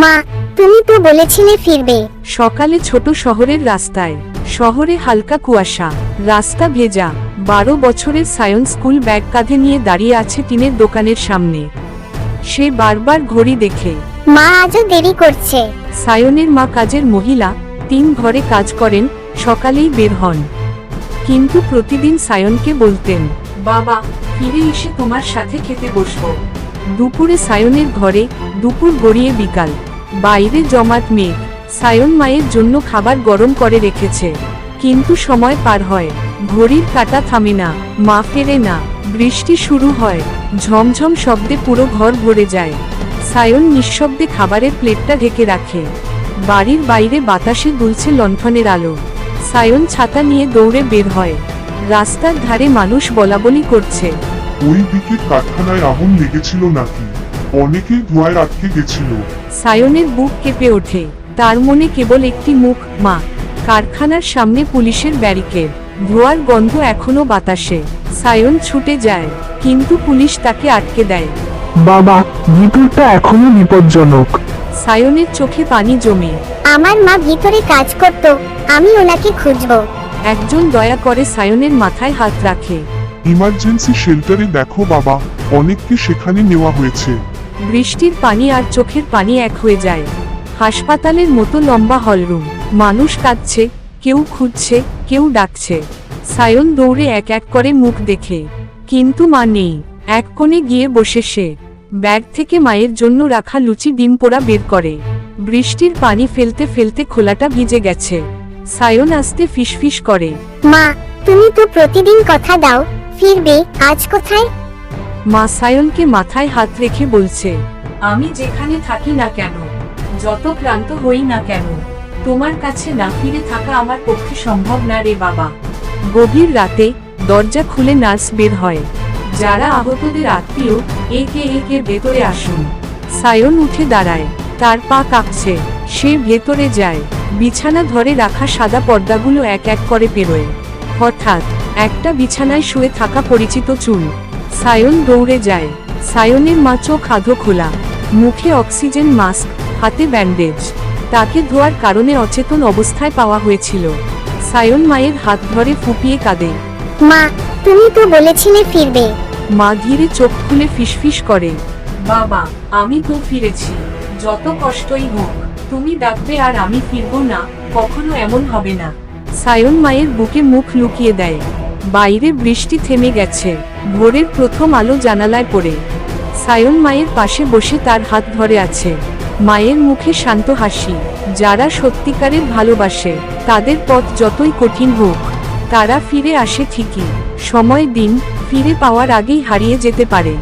মা, তুমি তো বলেছিলে ফিরবে। সকালে ছোট শহরের রাস্তায়, শহরে হালকা কুয়াশা, রাস্তা ভেজা। 12 বছরের সায়ন স্কুল ব্যাগ কাঁধে নিয়ে দাঁড়িয়ে আছে টিনের দোকানের সামনে। সে বারবার ঘড়ি দেখে। মা আজও দেরি করছে। সায়নের মা কাজের মহিলা, 3 ঘরে কাজ করেন, সকালেই বের হন। কিন্তু প্রতিদিন সায়নকে বলতেন, বাবা ফিরে এসে তোমার সাথে খেতে বসবো। দুপুরে সায়নের ঘরে, দুপুর গড়িয়ে বিকাল, বাইরে জমাট মেঘ। সায়ন মায়ের জন্য খাবার গরম করে রেখেছে, কিন্তু সময় পার হয়, ঘড়ির কাঁটা থামে না, মা ফেরে না। বৃষ্টি শুরু হয়, ঝমঝম শব্দে পুরো ঘর ভরে যায়। সায়ন নিঃশব্দে খাবারের প্লেটটা ঢেকে রাখে। বাড়ির বাইরে বাতাসে দুলছে লণ্ঠনের আলো। সায়ন ছাতা নিয়ে দৌড়ে বের হয়। রাস্তার ধারে মানুষ বলাবলি করছে, ওই দিকে কারখানায় আগুন লেগেছিল নাকি? অনেকেই ধোঁয়ায় আটকে গেছিল। সায়নের বুক কেঁপে ওঠে। তার মনে কেবল একটি মুখ, মা। কারখানার সামনে পুলিশের ব্যারিকেড, ধোঁয়ার গন্ধ এখনো বাতাসে। সায়ন ছুটে যায়, কিন্তু পুলিশ তাকে আটকে দেয়। বাবা, ভিতরটা এখনো বিপজ্জনক। সায়নের চোখে পানি জমে। আমার মা ভিতরে কাজ করত, আমি ওনাকে খুঁজবো। একজন দয়া করে সায়নের মাথায় হাত রাখে। ইমার্জেন্সি শেল্টারে দেখো বাবা, অনেককে সেখানে নেওয়া হয়েছে। বৃষ্টির পানি আর চোখের পানি এক হয়ে যায়। হাসপাতালের মতো লম্বা হলরুম, মানুষ কাঁদছে, কেউ খুঁজছে, কেউ ডাকছে। সায়ন দৌড়ে এক এক করে মুখ দেখে, কিন্তু মা নেই। এক কোণে গিয়ে বসে সে ব্যাগ থেকে মায়ের জন্য রাখা লুচি ডিম পোড়া বের করে। বৃষ্টির পানি ফেলতে ফেলতে খোলাটা ভিজে গেছে। সায়ন আস্তে ফিসফিস করে, মা, তুমি তো প্রতিদিন কথা দাও ফিরবে, আজ কোথায়? মা সায়নকে মাথায় হাত রেখে বলছে, আমি যেখানে থাকি না কেন, যত ক্লান্ত হই না কেন, তোমার কাছে না ফিরে থাকা আমার পক্ষে সম্ভব না রে বাবা। গভীর রাতে দরজা খুলে নার্স বের হয়। যারা আহতদের আত্মীয়, একে একে ভেতরে আসুন। সায়ন উঠে দাঁড়ায়, তার পা কাঁপছে। সে ভেতরে যায়, বিছানা ধরে রাখা সাদা পর্দাগুলো এক এক করে পেরোয়। হঠাৎ একটা বিছানায় শুয়ে থাকা পরিচিত চুল। সায়ন দৌড়ে যায়। সায়নের মা চোখ আধো খোলা, মুখে অক্সিজেন মাস্ক, হাতে ব্যান্ডেজ। তাকে ধোয়ার কারণে অচেতন অবস্থায় পাওয়া হয়েছিল। সায়ন মায়ের হাত ধরে ফুপিয়ে কাঁদে। মা, তুমি তো বলেছিলে ফিরবে। মা ধীরে চোখ খুলে ফিসফিস করে, বাবা আমি তো ফিরেছি, যত কষ্টই হোক তুমি ডাকবে আর আমি ফিরবো না, কখনো এমন হবে না। সায়ন মায়ের বুকে মুখ লুকিয়ে দেয়। বাইরে বৃষ্টি থেমে গেছে, ভোরের প্রথম আলো জানালায় পড়ে। সায়ন মায়ের পাশে বসে তার হাত ধরে আছে। মায়ের মুখে শান্ত হাসি। যারা সত্যিকারের ভালোবাসে, তাদের পথ যতই কঠিন হোক, তারা ফিরে আসে ঠিকই। সময় দিন, ফিরে পাওয়ার আগেই হারিয়ে যেতে পারে।